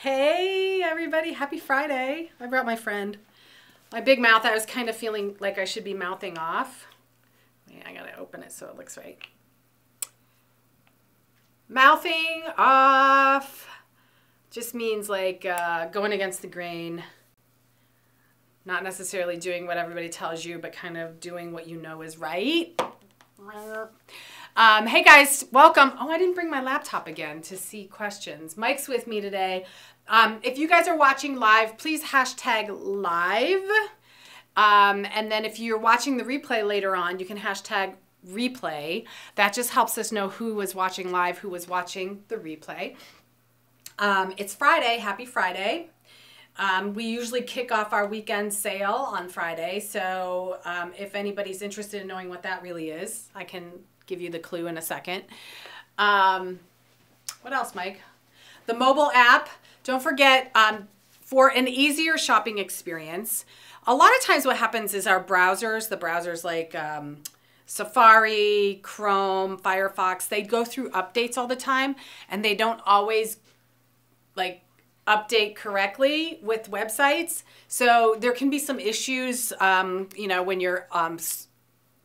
Hey everybody, happy Friday. I brought my friend. My big mouth, I was kind of feeling like I should be mouthing off. Yeah, I gotta open it so it looks right. Mouthing off just means like going against the grain. Not necessarily doing what everybody tells you, but kind of doing what you know is right. Hey guys, welcome. Oh, I didn't bring my laptop again to see questions. Mike's with me today. If you guys are watching live, please hashtag live. And then if you're watching the replay later on, you can hashtag replay. That just helps us know who was watching live, who was watching the replay. It's Friday. Happy Friday. We usually kick off our weekend sale on Friday. So if anybody's interested in knowing what that really is, I can give you the clue in a second. What else, Mike? The mobile app. Don't forget, for an easier shopping experience, a lot of times what happens is our browsers, the browsers like Safari, Chrome, Firefox, they go through updates all the time and they don't always like update correctly with websites. So there can be some issues, you know, when you're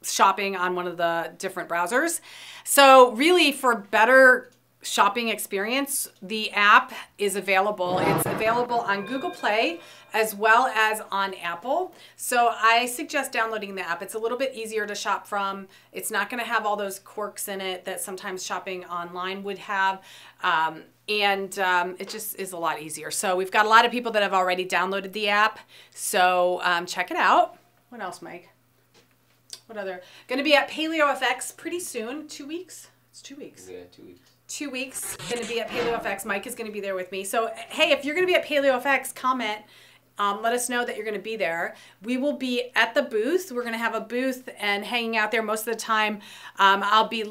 shopping on one of the different browsers. So really, for better shopping experience, the app is available. It's available on Google Play as well as on Apple. So I suggest downloading the app. It's a little bit easier to shop from. It's not going to have all those quirks in it that sometimes shopping online would have. It just is a lot easier. So we've got a lot of people that have already downloaded the app. So check it out. What else, Mike? What other? Going to be at Paleo FX pretty soon. 2 weeks? It's 2 weeks. Yeah, 2 weeks. 2 weeks. Going to be at Paleo FX. Mike is going to be there with me. So, hey, if you're going to be at Paleo FX, comment. Let us know that you're going to be there. We will be at the booth. We're going to have a booth and hanging out there most of the time. I'll be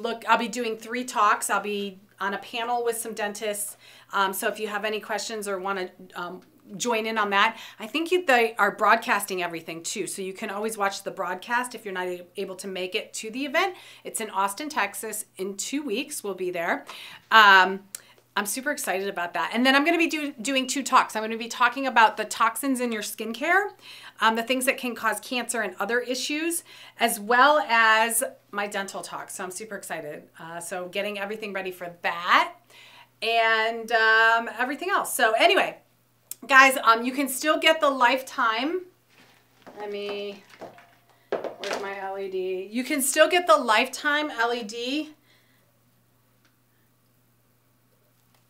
doing 3 talks. I'll be on a panel with some dentists. So if you have any questions or want to join in on that, I think they are broadcasting everything too. So you can always watch the broadcast if you're not able to make it to the event. It's in Austin, Texas. In 2 weeks, we'll be there. I'm super excited about that. And then I'm going to be doing 2 talks. I'm going to be talking about the toxins in your skincare, the things that can cause cancer and other issues, as well as my dental talk. So I'm super excited. So getting everything ready for that and everything else. So anyway, guys, you can still get the lifetime. Where's my LED? You can still get the lifetime LED.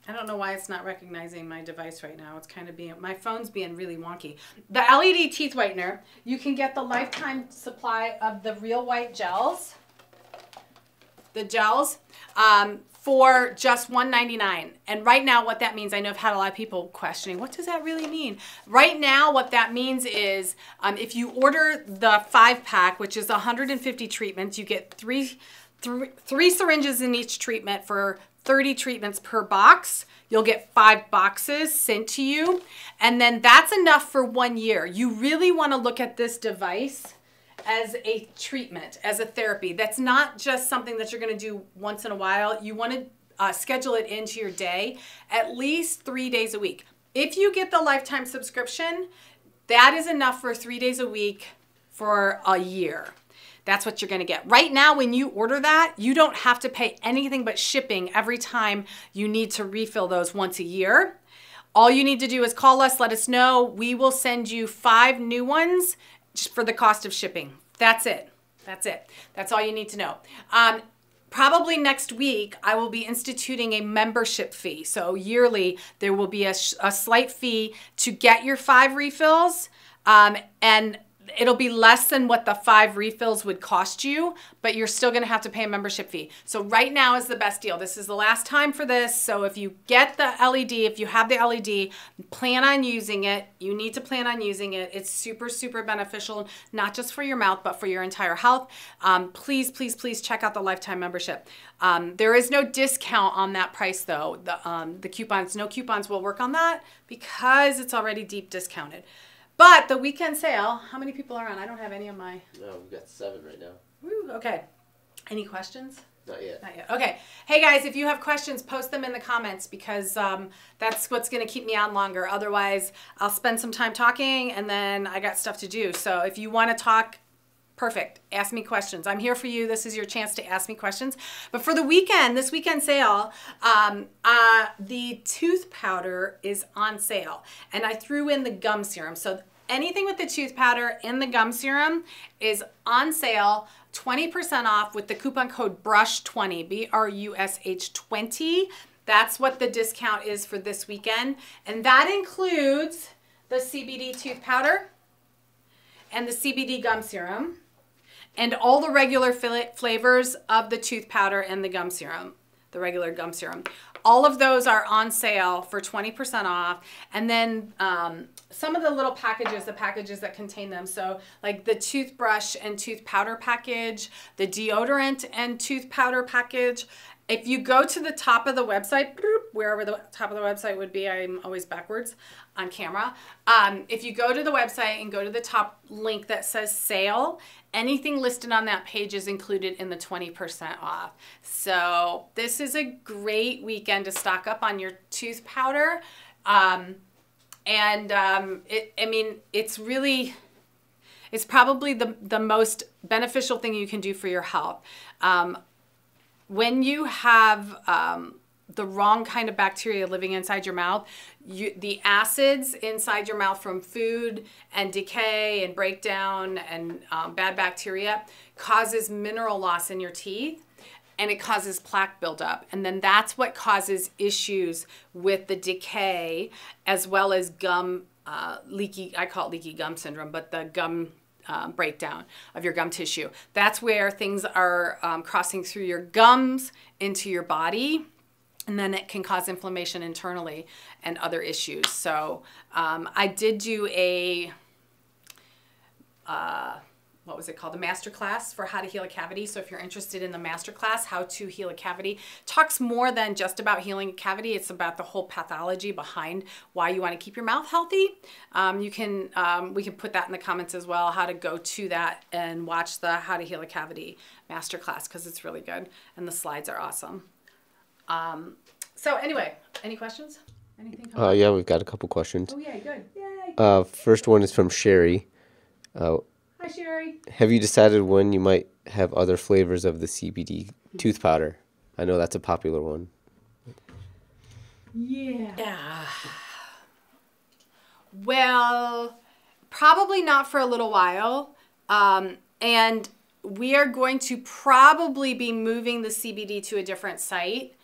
I don't know why it's not recognizing my device right now. It's kind of my phone's being really wonky. The LED teeth whitener, you can get the lifetime supply of the real white gels. The gels for just $1.99. And right now what that means, I know I've had a lot of people questioning, what does that really mean? Right now what that means is if you order the 5-pack, which is 150 treatments, you get three syringes in each treatment for 30 treatments per box. You'll get 5 boxes sent to you. And then that's enough for 1 year. You really want to look at this device as a treatment, as a therapy. That's not just something that you're going to do once in a while. You want to schedule it into your day at least 3 days a week. If you get the lifetime subscription, that is enough for 3 days a week for a year. That's what you're going to get. Right now, when you order that, you don't have to pay anything but shipping every time you need to refill those once a year. All you need to do is call us, let us know. We will send you 5 new ones just for the cost of shipping. That's it. That's it. That's all you need to know. Probably next week, I will be instituting a membership fee. So yearly, there will be a slight fee to get your 5 refills. And it'll be less than what the 5 refills would cost you, but you're still going to have to pay a membership fee. So right now is the best deal. This is the last time for this. So if you get the LED, if you have the LED, plan on using it. You need to plan on using it. It's super, super beneficial, not just for your mouth, but for your entire health. Please, please, please check out the lifetime membership. There is no discount on that price though. The coupons, no coupons will work on that because it's already deep discounted. But the weekend sale, how many people are on? I don't have any of my... No, we've got 7 right now. Woo, okay. Any questions? Not yet. Not yet. Okay. Hey guys, if you have questions, post them in the comments because that's what's going to keep me on longer. Otherwise, I'll spend some time talking and then I got stuff to do. So if you want to talk, perfect. Ask me questions. I'm here for you. This is your chance to ask me questions. But for the weekend, this weekend sale, the tooth powder is on sale. And I threw in the gum serum. So anything with the tooth powder and the gum serum is on sale, 20% off with the coupon code BRUSH20, BRUSH 20. That's what the discount is for this weekend. And that includes the CBD tooth powder and the CBD gum serum and all the regular flavors of the tooth powder and the gum serum, the regular gum serum. All of those are on sale for 20% off. And then some of the little packages, the packages that contain them. So like the toothbrush and tooth powder package, the deodorant and tooth powder package. If you go to the top of the website, wherever the top of the website would be, I'm always backwards on camera. If you go to the website and go to the top link that says sale, anything listed on that page is included in the 20% off. So this is a great weekend to stock up on your tooth powder. It's probably the most beneficial thing you can do for your health. When you have the wrong kind of bacteria living inside your mouth, the acids inside your mouth from food and decay and breakdown and bad bacteria causes mineral loss in your teeth, and it causes plaque buildup. And then that's what causes issues with the decay as well as gum leaky, I call it leaky gum syndrome, but the gum breakdown of your gum tissue. That's where things are crossing through your gums into your body, and then it can cause inflammation internally and other issues. So I did do a, what was it called? The masterclass for how to heal a cavity. So if you're interested in the masterclass, how to heal a cavity, talks more than just about healing a cavity. It's about the whole pathology behind why you want to keep your mouth healthy. We can put that in the comments as well, how to go to that and watch the how to heal a cavity masterclass, because it's really good and the slides are awesome. So anyway, any questions? Anything? Yeah, we've got a couple questions. Oh yeah, good. Yay. First one is from Sherry. Hi, Sherry. Have you decided when you might have other flavors of the CBD tooth powder? I know that's a popular one. Yeah. Well, probably not for a little while. And we are going to probably be moving the CBD to a different site,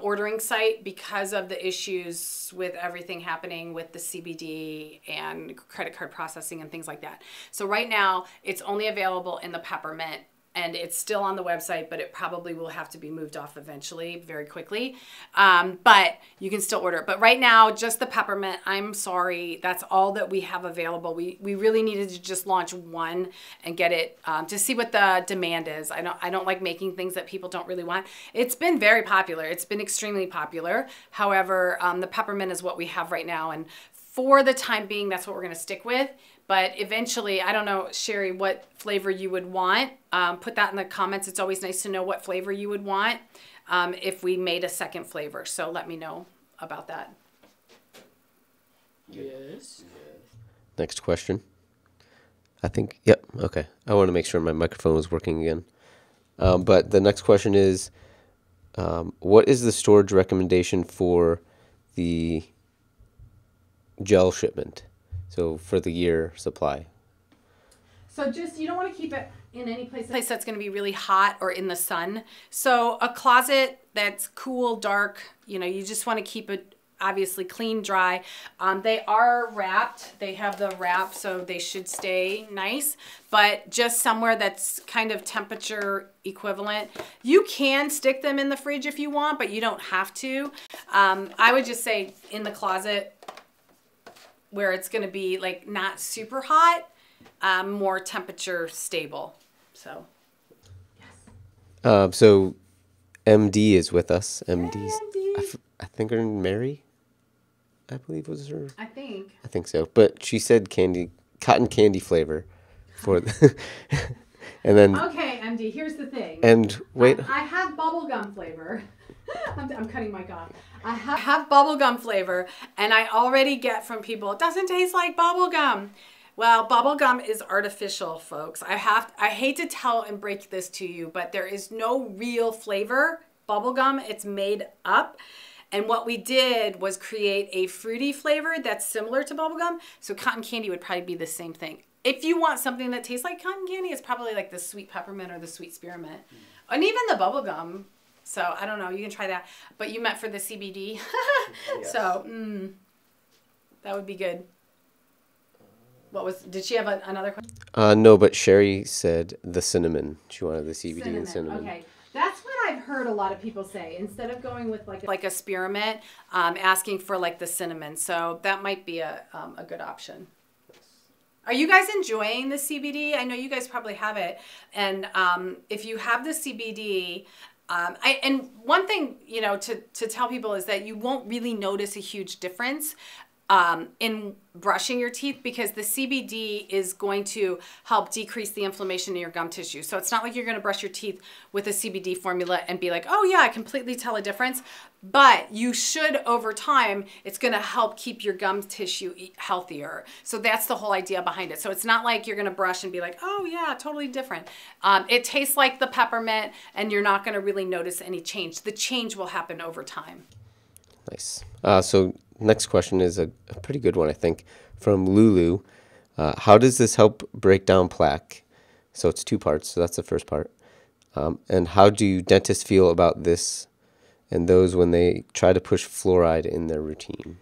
ordering site, because of the issues with everything happening with the CBD and credit card processing and things like that. So right now it's only available in the peppermint, and it's still on the website, but it probably will have to be moved off eventually, very quickly. But you can still order it. But right now, just the peppermint. I'm sorry, that's all that we have available. We really needed to just launch one and get it to see what the demand is. I don't like making things that people don't really want. It's been very popular. It's been extremely popular. However, the peppermint is what we have right now, and for the time being, that's what we're going to stick with. But eventually, I don't know, Sherry, what flavor you would want. Put that in the comments. It's always nice to know what flavor you would want if we made a second flavor. So let me know about that. Yes. Next question. I think, yep, okay. I want to make sure my microphone was working again. But the next question is, what is the storage recommendation for the gel shipment? So for the year supply. So just, you don't want to keep it in any place that's going to be really hot or in the sun. So a closet that's cool, dark, you just want to keep it obviously clean, dry. They are wrapped. They have the wrap, so they should stay nice, but just somewhere that's kind of temperature equivalent. You can stick them in the fridge if you want, but you don't have to. I would just say in the closet, where it's going to be like not super hot, more temperature stable. So, yes. So MD is with us. MD's, hey, MD. I think her name Mary, I believe was her. I think so. But she said cotton candy flavor for the And then Okay, MD, here's the thing. and wait, I have bubblegum flavor. I'm cutting my off. I have bubblegum flavor, and I already get from people, it doesn't taste like bubblegum. Well, bubblegum is artificial, folks. I hate to tell and break this to you, but there is no real flavor. Bubblegum, it's made up. And what we did was create a fruity flavor that's similar to bubblegum. So cotton candy would probably be the same thing. If you want something that tastes like cotton candy, it's probably like the sweet peppermint or the sweet spearmint. And even the bubblegum. So I don't know, you can try that. But you meant for the CBD. Yes. So that would be good. Did she have another question? no, but Sherry said the cinnamon. She wanted the CBD and cinnamon. Okay. That's what I've heard a lot of people say. Instead of going with like a spearmint, asking for like the cinnamon. So that might be a good option. Are you guys enjoying the CBD? I know you guys probably have it. And if you have the CBD, and one thing, to tell people is that you won't really notice a huge difference in brushing your teeth, because the CBD is going to help decrease the inflammation in your gum tissue. So it's not like you're going to brush your teeth with a CBD formula and be like, oh yeah, I completely tell a difference. But you should, over time, it's going to help keep your gum tissue healthier. So that's the whole idea behind it. So it's not like you're going to brush and be like, oh yeah, totally different. It tastes like the peppermint, and you're not going to really notice any change. The change will happen over time. Nice. So next question is a pretty good one, I think, from Lulu. How does this help break down plaque? So it's two parts. So that's the first part. And how do dentists feel about this and those when they try to push fluoride in their routine?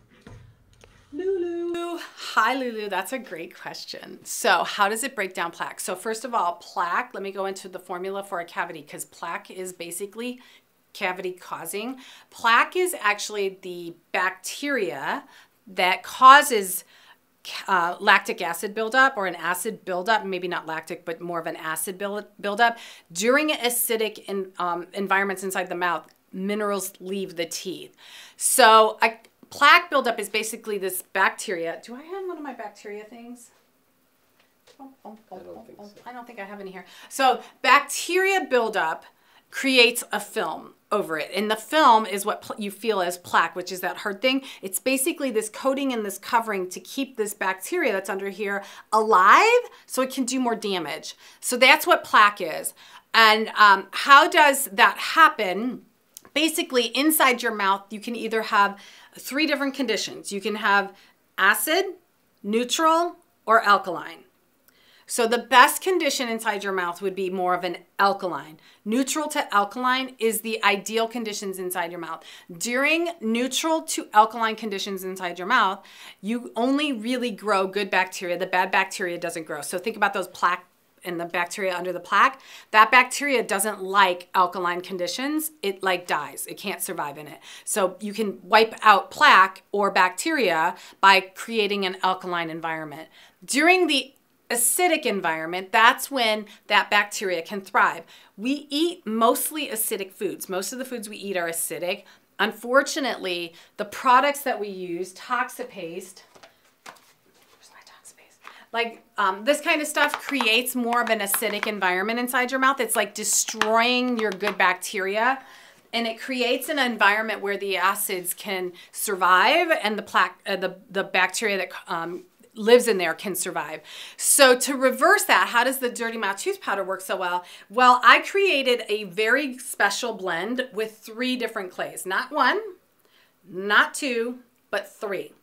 Lulu. Hi, Lulu. That's a great question. So how does it break down plaque? So first of all, plaque, let me go into the formula for a cavity, because plaque is basically cavity causing. Plaque is actually the bacteria that causes lactic acid buildup, or an acid buildup, maybe not lactic, but more of an acid buildup. During acidic environments inside the mouth, minerals leave the teeth. So plaque buildup is basically this bacteria. Do I have one of my bacteria things? I don't think I have any here. So bacteria buildup creates a film over it. And the film is what you feel as plaque, which is that hard thing. It's basically this coating and this covering to keep this bacteria that's under here alive so it can do more damage. So that's what plaque is. And how does that happen? Basically, inside your mouth, you can either have three different conditions. You can have acid, neutral, or alkaline. So the best condition inside your mouth would be more of an alkaline. Neutral to alkaline is the ideal conditions inside your mouth. During neutral to alkaline conditions inside your mouth, you only really grow good bacteria. The bad bacteria doesn't grow. So think about those plaque and the bacteria under the plaque. That bacteria doesn't like alkaline conditions. It dies. It can't survive in it. So you can wipe out plaque or bacteria by creating an alkaline environment. During the acidic environment, that's when that bacteria can thrive. We eat mostly acidic foods. Most of the foods we eat are acidic. Unfortunately, the products that we use, Toxapaste, where's my Toxapaste? This kind of stuff creates more of an acidic environment inside your mouth. It's like destroying your good bacteria. And it creates an environment where the acids can survive and the plaque, the bacteria that lives in there can survive. So to reverse that, how does the Dirty Mouth Tooth Powder work so well? Well, I created a very special blend with 3 different clays. Not 1, not 2, but 3.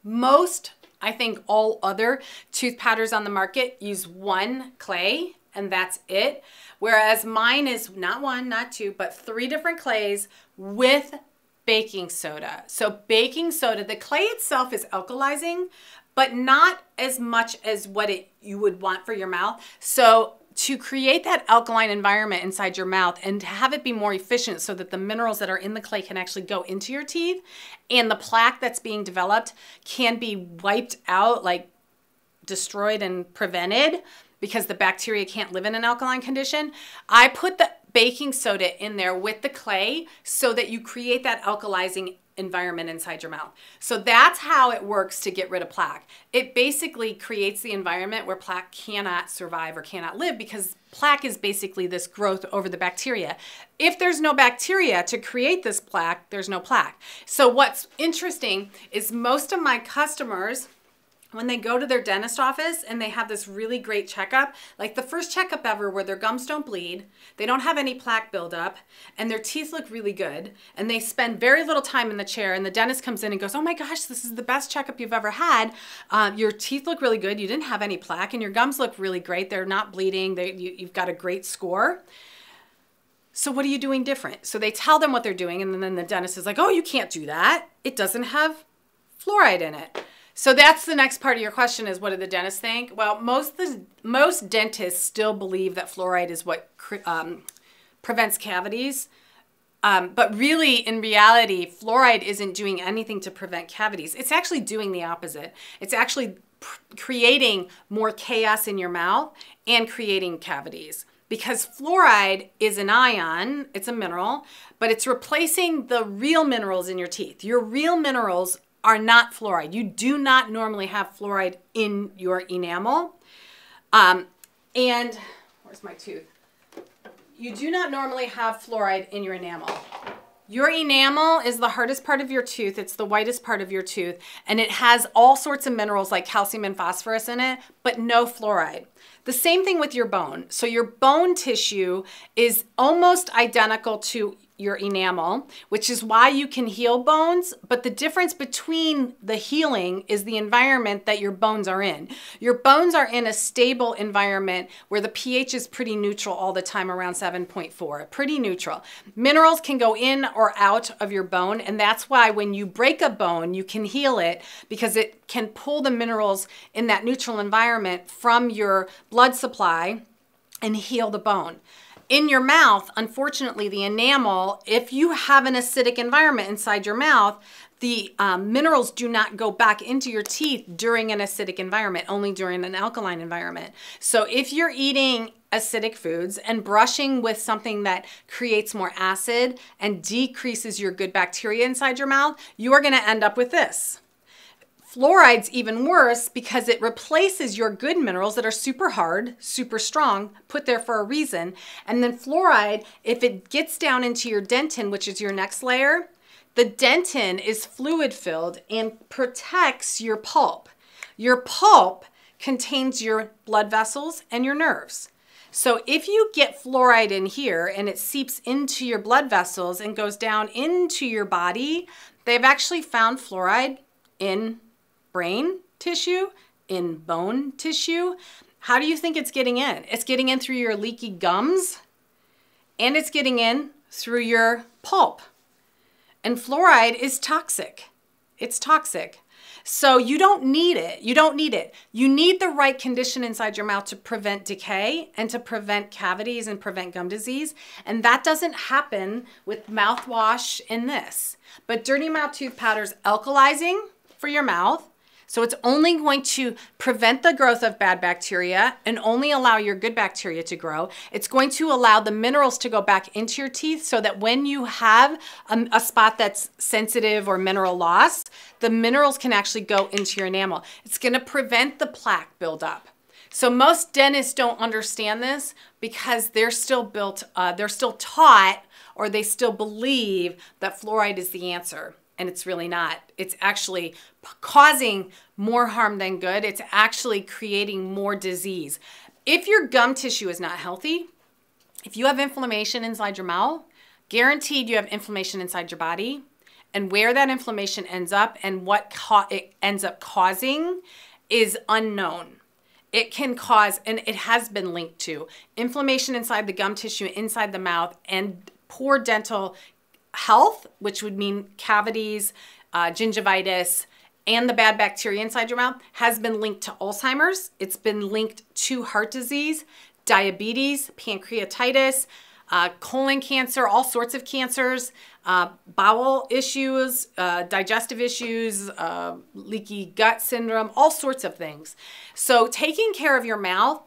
Most, I think all other tooth powders on the market use 1 clay, and that's it. Whereas mine is not 1, not 2, but 3 different clays with baking soda. So baking soda, the clay itself is alkalizing, but not as much as what you would want for your mouth. So to create that alkaline environment inside your mouth and to have it be more efficient so that the minerals that are in the clay can actually go into your teeth and the plaque that's being developed can be wiped out, destroyed and prevented, because the bacteria can't live in an alkaline condition, I put the baking soda in there with the clay so that you create that alkalizing environment inside your mouth. So that's how it works to get rid of plaque. It basically creates the environment where plaque cannot survive or cannot live, because plaque is basically this growth over the bacteria. If there's no bacteria to create this plaque, there's no plaque. So what's interesting is most of my customers, when they go to their dentist office and they have this really great checkup, like the first checkup ever where their gums don't bleed, they don't have any plaque buildup, and their teeth look really good, and they spend very little time in the chair, and the dentist comes in and goes, oh my gosh, this is the best checkup you've ever had. Your teeth look really good. You didn't have any plaque, and your gums look really great. They're not bleeding. You've got a great score. So what are you doing different? So they tell them what they're doing, and then the dentist is like, oh, you can't do that. It doesn't have fluoride in it. So that's the next part of your question, is what do the dentists think? Well, most dentists still believe that fluoride is what prevents cavities. But really, in reality, fluoride isn't doing anything to prevent cavities. It's actually doing the opposite. It's actually creating more chaos in your mouth and creating cavities. Because fluoride is an ion, it's a mineral, but it's replacing the real minerals in your teeth. Your real minerals are not fluoride. You do not normally have fluoride in your enamel. And where's my tooth? You do not normally have fluoride in your enamel. Your enamel is the hardest part of your tooth. It's the whitest part of your tooth. And it has all sorts of minerals like calcium and phosphorus in it, but no fluoride. The same thing with your bone. So your bone tissue is almost identical to your enamel, which is why you can heal bones. But the difference between the healing is the environment that your bones are in. Your bones are in a stable environment where the pH is pretty neutral all the time, around 7.4, pretty neutral. Minerals can go in or out of your bone, and that's why when you break a bone, you can heal it, because it can pull the minerals in that neutral environment from your blood supply and heal the bone. In your mouth, unfortunately, the enamel, if you have an acidic environment inside your mouth, the minerals do not go back into your teeth during an acidic environment, only during an alkaline environment. So if you're eating acidic foods and brushing with something that creates more acid and decreases your good bacteria inside your mouth, you are going to end up with this. Fluoride's even worse because it replaces your good minerals that are super hard, super strong, put there for a reason. And then fluoride, if it gets down into your dentin, which is your next layer, the dentin is fluid filled and protects your pulp. Your pulp contains your blood vessels and your nerves. So if you get fluoride in here and it seeps into your blood vessels and goes down into your body, they've actually found fluoride in brain tissue, in bone tissue. How do you think it's getting in? It's getting in through your leaky gums, and it's getting in through your pulp. And fluoride is toxic. It's toxic. So you don't need it. You don't need it. You need the right condition inside your mouth to prevent decay and to prevent cavities and prevent gum disease. And that doesn't happen with mouthwash in this. But Dirty Mouth Tooth Powder is alkalizing for your mouth. So it's only going to prevent the growth of bad bacteria and only allow your good bacteria to grow. It's going to allow the minerals to go back into your teeth so that when you have a spot that's sensitive or mineral loss, the minerals can actually go into your enamel. It's going to prevent the plaque buildup. So most dentists don't understand this because they're still taught, or they still believe that fluoride is the answer. And it's really not. It's actually causing more harm than good. It's actually creating more disease. If your gum tissue is not healthy, if you have inflammation inside your mouth, guaranteed you have inflammation inside your body. And where that inflammation ends up and what it ends up causing is unknown. It can cause, and it has been linked to, inflammation inside the gum tissue, inside the mouth, and poor dental health, which would mean cavities, gingivitis, and the bad bacteria inside your mouth, has been linked to Alzheimer's. It's been linked to heart disease, diabetes, pancreatitis, colon cancer, all sorts of cancers, bowel issues, digestive issues, leaky gut syndrome, all sorts of things. So taking care of your mouth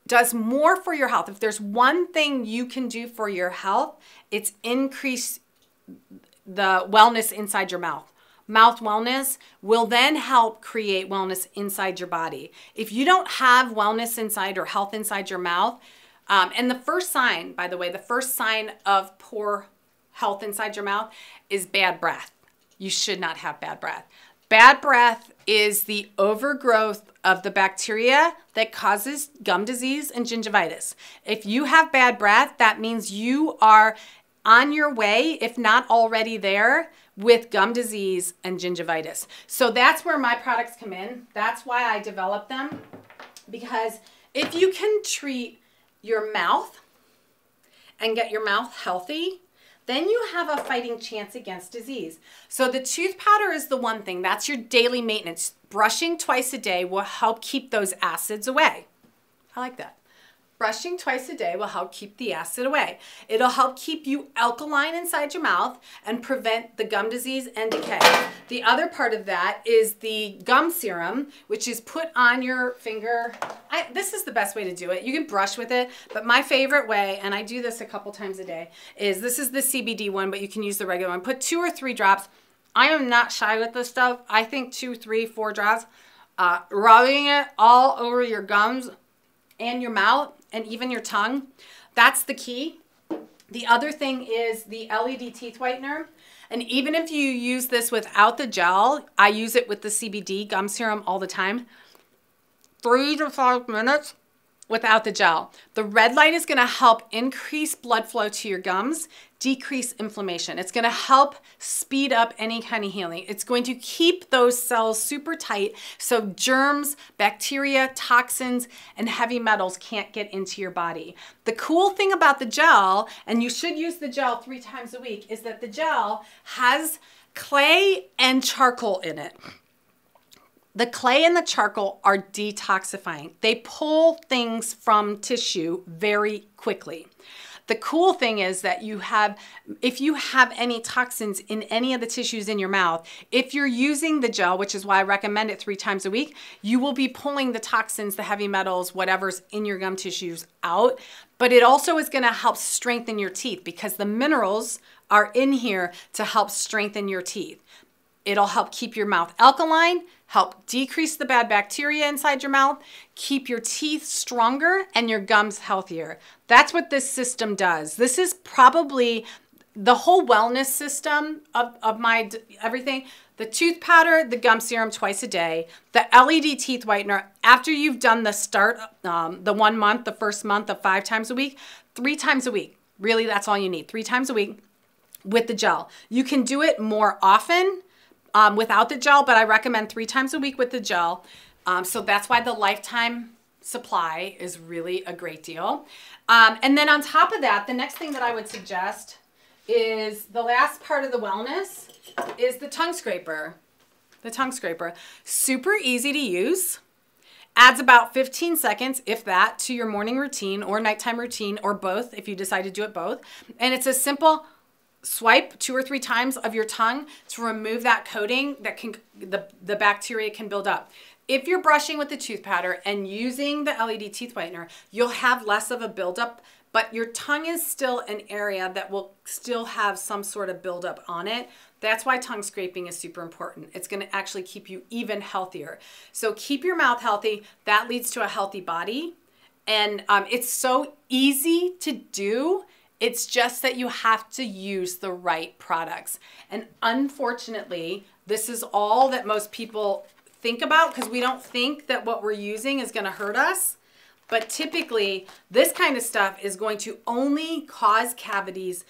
does more for your health. If there's one thing you can do for your health, it's increase the wellness inside your mouth. Mouth wellness will then help create wellness inside your body. If you don't have wellness inside or health inside your mouth, and the first sign, by the way, the first sign of poor health inside your mouth is bad breath. You should not have bad breath. Bad breath is the overgrowth of the bacteria that causes gum disease and gingivitis. If you have bad breath, that means you are on your way, if not already there, with gum disease and gingivitis. So that's where my products come in. That's why I developed them, because if you can treat your mouth and get your mouth healthy, then you have a fighting chance against disease. So the tooth powder is the one thing. That's your daily maintenance. Brushing twice a day will help keep those acids away. I like that. Brushing twice a day will help keep the acid away. It'll help keep you alkaline inside your mouth and prevent the gum disease and decay. The other part of that is the gum serum, which is put on your finger. This is the best way to do it. You can brush with it, but my favorite way, and I do this a couple times a day, is this is the CBD one, but you can use the regular one. Put 2 or 3 drops. I am not shy with this stuff. I think 2, 3, 4 drops. Rubbing it all over your gums and your mouth and even your tongue. That's the key. The other thing is the LED teeth whitener. And even if you use this without the gel, I use it with the CBD gum serum all the time. 3 to 5 minutes without the gel. The red light is going to help increase blood flow to your gums, decrease inflammation. It's going to help speed up any kind of healing. It's going to keep those cells super tight so germs, bacteria, toxins, and heavy metals can't get into your body. The cool thing about the gel, and you should use the gel 3 times a week, is that the gel has clay and charcoal in it. The clay and the charcoal are detoxifying. They pull things from tissue very quickly. The cool thing is that if you have any toxins in any of the tissues in your mouth, if you're using the gel, which is why I recommend it 3 times a week, you will be pulling the toxins, the heavy metals, whatever's in your gum tissues out. But it also is going to help strengthen your teeth because the minerals are in here to help strengthen your teeth. It'll help keep your mouth alkaline, help decrease the bad bacteria inside your mouth, keep your teeth stronger and your gums healthier. That's what this system does. This is probably the whole wellness system of my everything. The tooth powder, the gum serum twice a day, the LED teeth whitener after you've done the start, the 1 month, the first month of 5 times a week, 3 times a week. Really, that's all you need. 3 times a week with the gel. You can do it more often without the gel, but I recommend 3 times a week with the gel. So that's why the lifetime supply is really a great deal. And then on top of that, the next thing that I would suggest is the last part of the wellness is the tongue scraper. The tongue scraper. Super easy to use. Adds about 15 seconds, if that, to your morning routine or nighttime routine or both if you decide to do it both. And it's a simple swipe 2 or 3 times of your tongue to remove that coating that the bacteria can build up. If you're brushing with the tooth powder and using the LED teeth whitener, you'll have less of a buildup, but your tongue is still an area that will still have some sort of buildup on it. That's why tongue scraping is super important. It's going to actually keep you even healthier. So keep your mouth healthy. That leads to a healthy body. And it's so easy to do. It's just that you have to use the right products. And unfortunately, this is all that most people think about because we don't think that what we're using is going to hurt us. But typically, this kind of stuff is going to only cause cavities,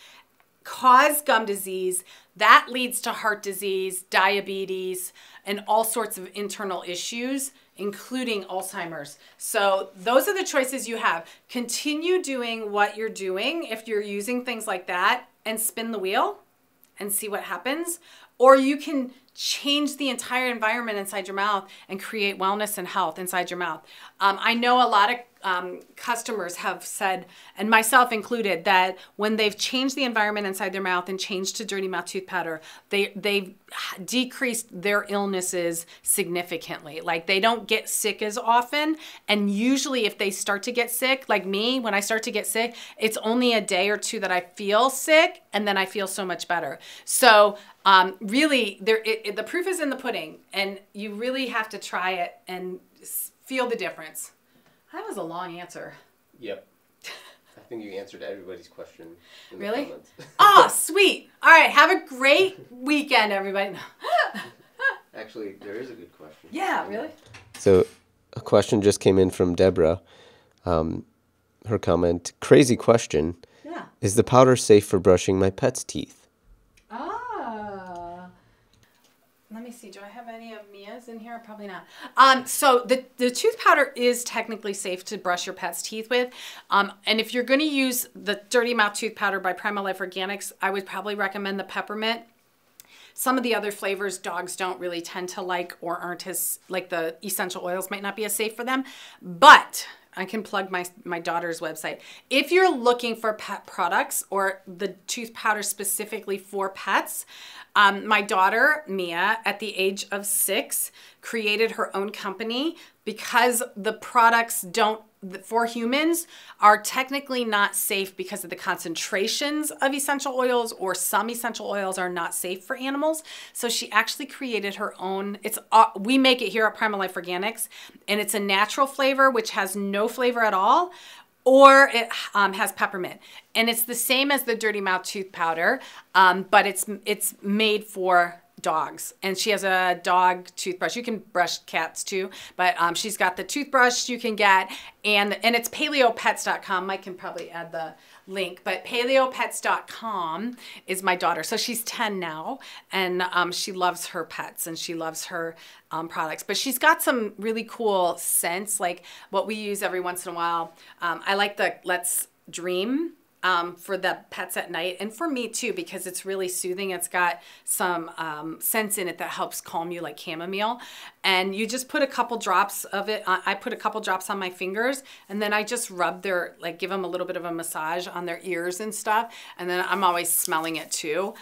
cause gum disease. That leads to heart disease, diabetes, and all sorts of internal issues, including Alzheimer's. So those are the choices you have. Continue doing what you're doing if you're using things like that and spin the wheel and see what happens. Or you can change the entire environment inside your mouth and create wellness and health inside your mouth. I know a lot customers have said, and myself included, that when they've changed the environment inside their mouth and changed to dirty mouth tooth powder, they've decreased their illnesses significantly. Like they don't get sick as often. And usually if they start to get sick, like me, when I start to get sick, it's only a day or two that I feel sick, and then I feel so much better. So really, the proof is in the pudding, and you really have to try it and feel the difference. That was a long answer. Yep. I think you answered everybody's question in the really? comments. Oh, sweet. All right. Have a great weekend, everybody. Actually, there is a good question. Yeah, really? So a question just came in from Deborah. Her comment, crazy question. Yeah. Is the powder safe for brushing my pet's teeth? Let me see. Do I have any of Mia's in here? Probably not. So the tooth powder is technically safe to brush your pet's teeth with. And if you're going to use the Dirty Mouth Tooth Powder by Primal Life Organics, I would probably recommend the peppermint. Some of the other flavors dogs don't really tend to like, or aren't as, like the essential oils might not be as safe for them. But I can plug my daughter's website. If you're looking for pet products or the tooth powder specifically for pets, my daughter, Mia, at the age of 6, created her own company because the products for humans are technically not safe because of the concentrations of essential oils, or some essential oils are not safe for animals. So she actually created her own. We make it here at Primal Life Organics, and it's a natural flavor, which has no flavor at all, or it has peppermint. And it's the same as the Dirty Mouth Tooth Powder, but it's made for dogs. And she has a dog toothbrush. You can brush cats too, but she's got the toothbrush you can get, and it's paleopets.com. Mike can probably add the link, but paleopets.com is my daughter. So she's 10 now, and she loves her pets and she loves her products. But she's got some really cool scents, like what we use every once in a while. I like the Let's Dream for the pets at night, and for me too, because it's really soothing. It's got some scents in it that helps calm you, like chamomile. And you just put a couple drops of it. I put a couple drops on my fingers, and then I just rub give them a little bit of a massage on their ears and stuff. And then I'm always smelling it too.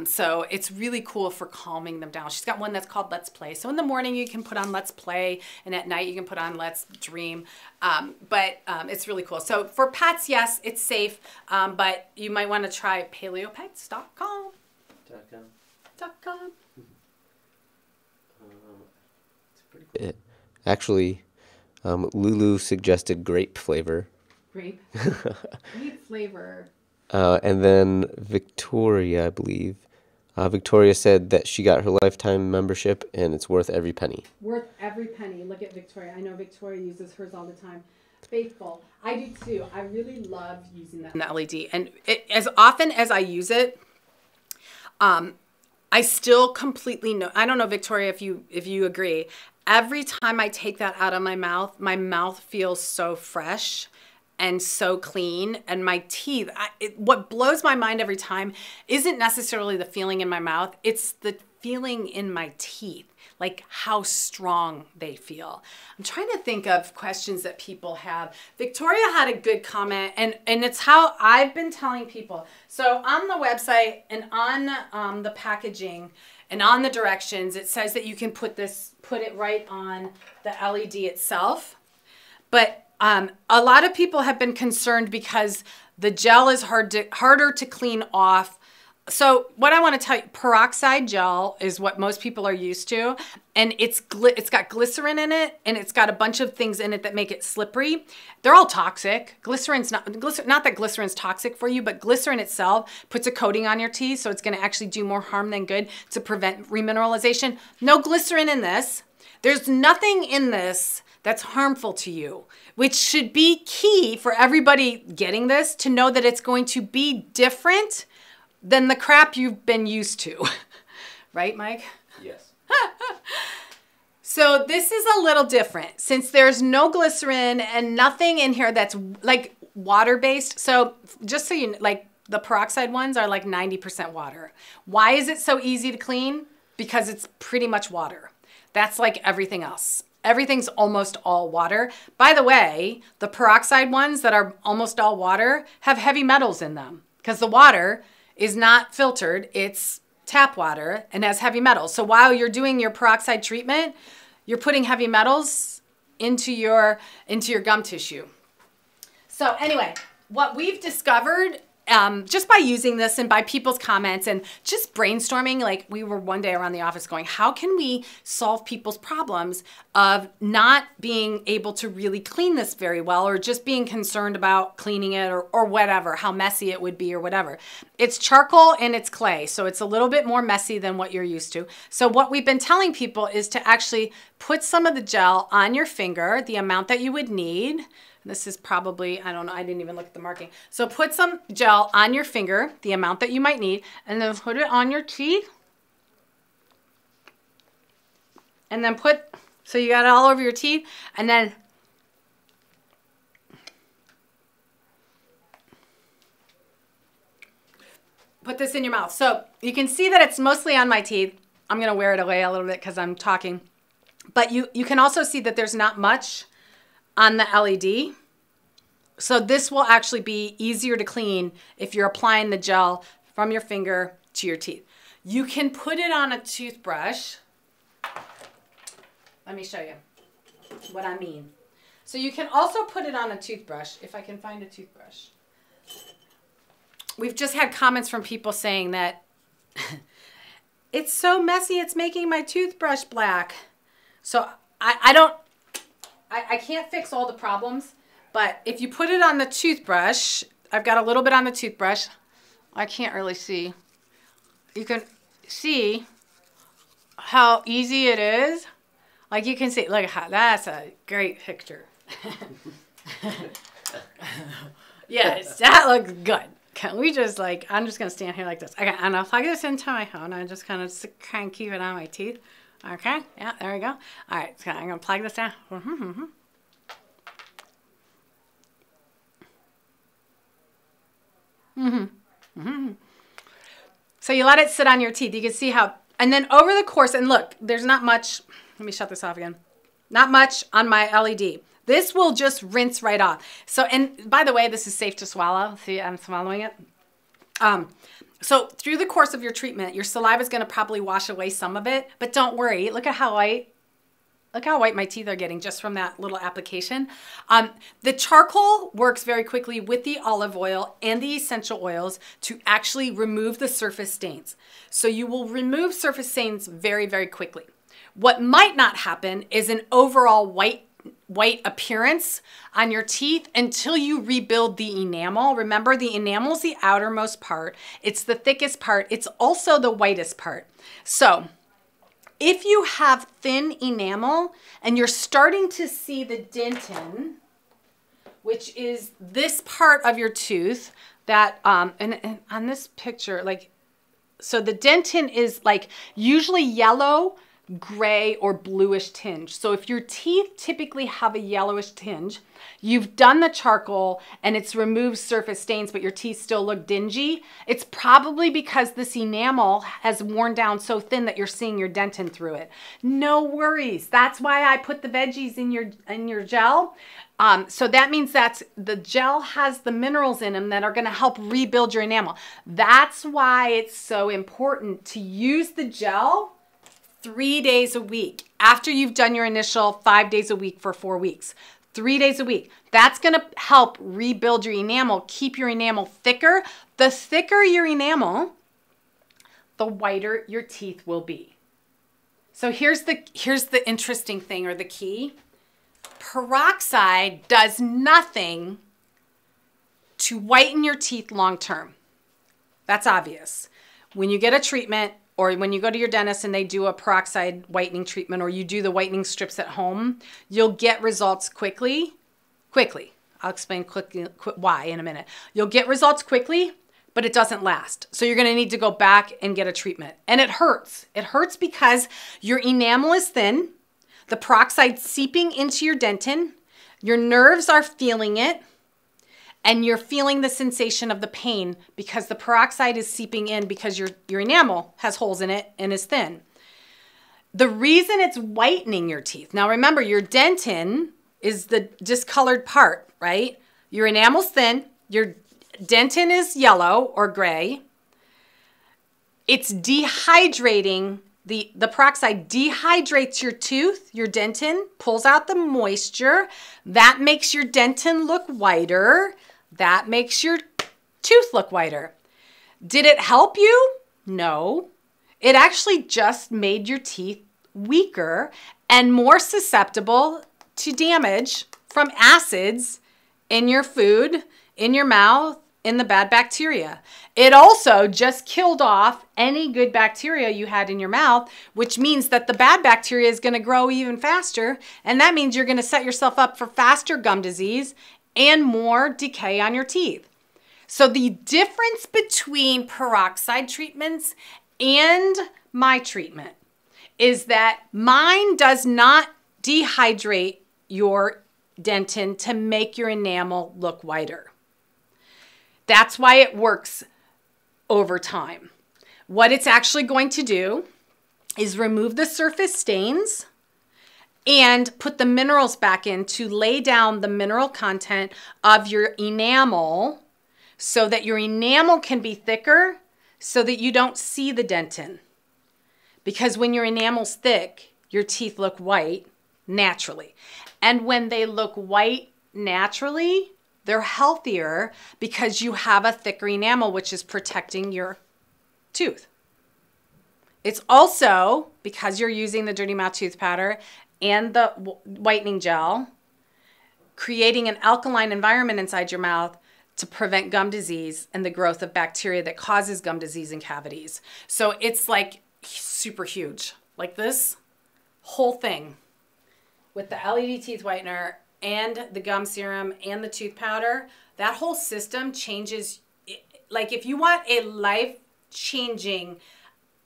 So it's really cool for calming them down. She's got one that's called Let's Play. So in the morning you can put on Let's Play, and at night you can put on Let's Dream. But it's really cool. So for pets, yes, it's safe. But you might want to try paleopets.com. Actually, Lulu suggested grape flavor. Grape flavor. And then Victoria, I believe. Victoria said that she got her lifetime membership and it's worth every penny. Worth every penny. Look at Victoria. I know Victoria uses hers all the time. Faithful. I do too. I really love using that. The LED. And as often as I use it, I still completely know. I don't know, Victoria, if you agree. Every time I take that out of my mouth feels so fresh and so clean, and my teeth, what blows my mind every time isn't necessarily the feeling in my mouth, it's the feeling in my teeth, like how strong they feel. I'm trying to think of questions that people have. Victoria had a good comment, and it's how I've been telling people. So on the website and on the packaging and on the directions, it says that you can put it right on the LED itself. But a lot of people have been concerned because the gel is harder to clean off. So what I want to tell you, peroxide gel is what most people are used to, and it's got glycerin in it, and it's got a bunch of things in it that make it slippery. They're all toxic. Glycerin's not that glycerin's toxic for you, but glycerin itself puts a coating on your teeth, so it's going to actually do more harm than good to prevent remineralization. No glycerin in this. There's nothing in this that's harmful to you, which should be key for everybody getting this, to know that it's going to be different than the crap you've been used to. Right, Mike? Yes. So this is a little different since there's no glycerin and nothing in here that's like water-based. So just so you know, like the peroxide ones are like 90% water. Why is it so easy to clean? Because it's pretty much water. That's like everything else. Everything's almost all water. By the way, the peroxide ones that are almost all water have heavy metals in them because the water is not filtered. It's tap water and has heavy metals. So while you're doing your peroxide treatment, you're putting heavy metals into your gum tissue. So anyway, what we've discovered just by using this and by people's comments and just brainstorming, like we were one day around the office going, how can we solve people's problems of not being able to really clean this very well or just being concerned about cleaning it or whatever, how messy it would be or whatever. It's charcoal and it's clay, so it's a little bit more messy than what you're used to. So what we've been telling people is to actually put some of the gel on your finger, the amount that you would need. This is probably, I don't know, I didn't even look at the marking. So put some gel on your finger, the amount that you might need, and then put it on your teeth. And then so you got it all over your teeth, and then put this in your mouth. So you can see that it's mostly on my teeth. I'm going to wear it away a little bit because I'm talking. But you can also see that there's not much on the LED. So this will actually be easier to clean if you're applying the gel from your finger to your teeth. You can put it on a toothbrush. Let me show you what I mean. So you can also put it on a toothbrush, if I can find a toothbrush. We've just had comments from people saying that it's so messy, it's making my toothbrush black. So I can't fix all the problems, but if you put it on the toothbrush, I've got a little bit on the toothbrush. I can't really see. You can see how easy it is. Like you can see, look how, that's a great picture. Yes, that looks good. Can we just I'm just going to stand here like this. Okay, and I'll plug this into my phone. I'm just going to kind of keep it on my teeth. Okay, yeah, there we go. All right, so I'm going to plug this down. So you let it sit on your teeth. You can see how, and then over the course, and look, there's not much. Let me shut this off again. Not much on my LED. This will just rinse right off. So, and by the way, this is safe to swallow. See, I'm swallowing it. So through the course of your treatment, your saliva is going to probably wash away some of it, but don't worry. Look how white my teeth are getting just from that little application. The charcoal works very quickly with the olive oil and the essential oils to actually remove the surface stains. So you will remove surface stains very, very quickly. What might not happen is an overall white appearance on your teeth until you rebuild the enamel. Remember, the enamel is the outermost part. It's the thickest part. It's also the whitest part. So if you have thin enamel and you're starting to see the dentin, which is this part of your tooth that, and on this picture, so the dentin is usually yellow, gray, or bluish tinge. So if your teeth typically have a yellowish tinge, you've done the charcoal and it's removed surface stains, but your teeth still look dingy, it's probably because this enamel has worn down so thin that you're seeing your dentin through it. No worries. That's why I put the veggies in your gel. So that means that the gel has the minerals in them that are going to help rebuild your enamel. That's why it's so important to use the gel 3 days a week after you've done your initial 5 days a week for 4 weeks. 3 days a week. That's going to help rebuild your enamel, keep your enamel thicker. The thicker your enamel, the whiter your teeth will be. So here's the interesting thing, or the key. Peroxide does nothing to whiten your teeth long term. That's obvious. When you get a treatment, or when you go to your dentist and they do a peroxide whitening treatment, or you do the whitening strips at home, you'll get results quickly. I'll explain quickly why in a minute. You'll get results quickly, but it doesn't last. So you're going to need to go back and get a treatment. And it hurts. It hurts because your enamel is thin, the peroxide seeping into your dentin, your nerves are feeling it, and you're feeling the sensation of the pain because the peroxide is seeping in because your enamel has holes in it and is thin. The reason it's whitening your teeth. Now remember, your dentin is the discolored part, right? Your enamel's thin. Your dentin is yellow or gray. It's dehydrating. The peroxide dehydrates your tooth, your dentin, pulls out the moisture. That makes your dentin look whiter. That makes your tooth look whiter. Did it help you? No. It actually just made your teeth weaker and more susceptible to damage from acids in your food, in your mouth, in the bad bacteria. It also just killed off any good bacteria you had in your mouth, which means that the bad bacteria is going to grow even faster. And that means you're going to set yourself up for faster gum disease and more decay on your teeth. So the difference between peroxide treatments and my treatment is that mine does not dehydrate your dentin to make your enamel look whiter. That's why it works over time. What it's actually going to do is remove the surface stains and put the minerals back in to lay down the mineral content of your enamel so that your enamel can be thicker so that you don't see the dentin. Because when your enamel's thick, your teeth look white naturally. And when they look white naturally, they're healthier because you have a thicker enamel, which is protecting your tooth. It's also, because you're using the Dirty Mouth tooth powder and the whitening gel, creating an alkaline environment inside your mouth to prevent gum disease and the growth of bacteria that causes gum disease in cavities. So it's like super huge. Like this whole thing with the LED teeth whitener and the gum serum and the tooth powder, that whole system changes. Like if you want a life-changing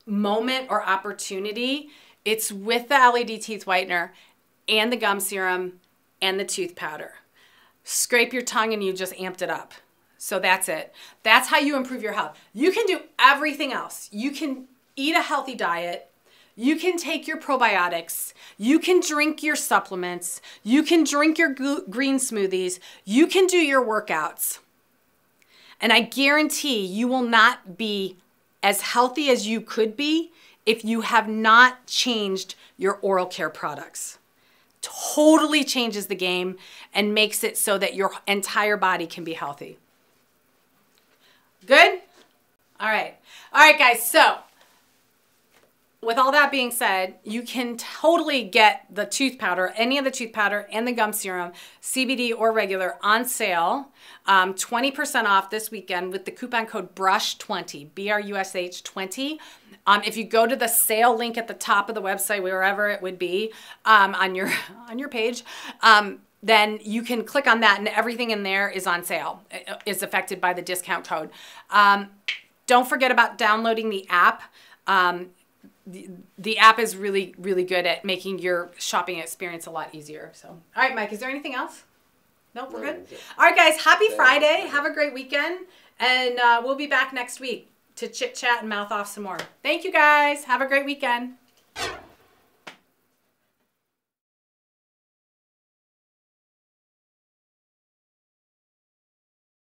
moment or opportunity, it's with the LED teeth whitener and the gum serum and the tooth powder. Scrape your tongue and you just amped it up. So that's it. That's how you improve your health. You can do everything else. You can eat a healthy diet. You can take your probiotics. You can drink your supplements. You can drink your green smoothies. You can do your workouts. And I guarantee you will not be as healthy as you could be if you have not changed your oral care products. Totally changes the game and makes it so that your entire body can be healthy. Good? All right. All right, guys. So with all that being said, you can totally get the tooth powder, any of the tooth powder and the gum serum, CBD or regular, on sale, 20% off this weekend with the coupon code BRUSH20, BRUSH20. If you go to the sale link at the top of the website, wherever it would be, on your page, then you can click on that and everything in there is on sale, is affected by the discount code. Don't forget about downloading the app. The app is really, really good at making your shopping experience a lot easier. So, all right, Mike, is there anything else? Nope, we're good. All right, guys, happy Friday. Have a great weekend. And we'll be back next week to chit chat and mouth off some more. Thank you, guys. Have a great weekend.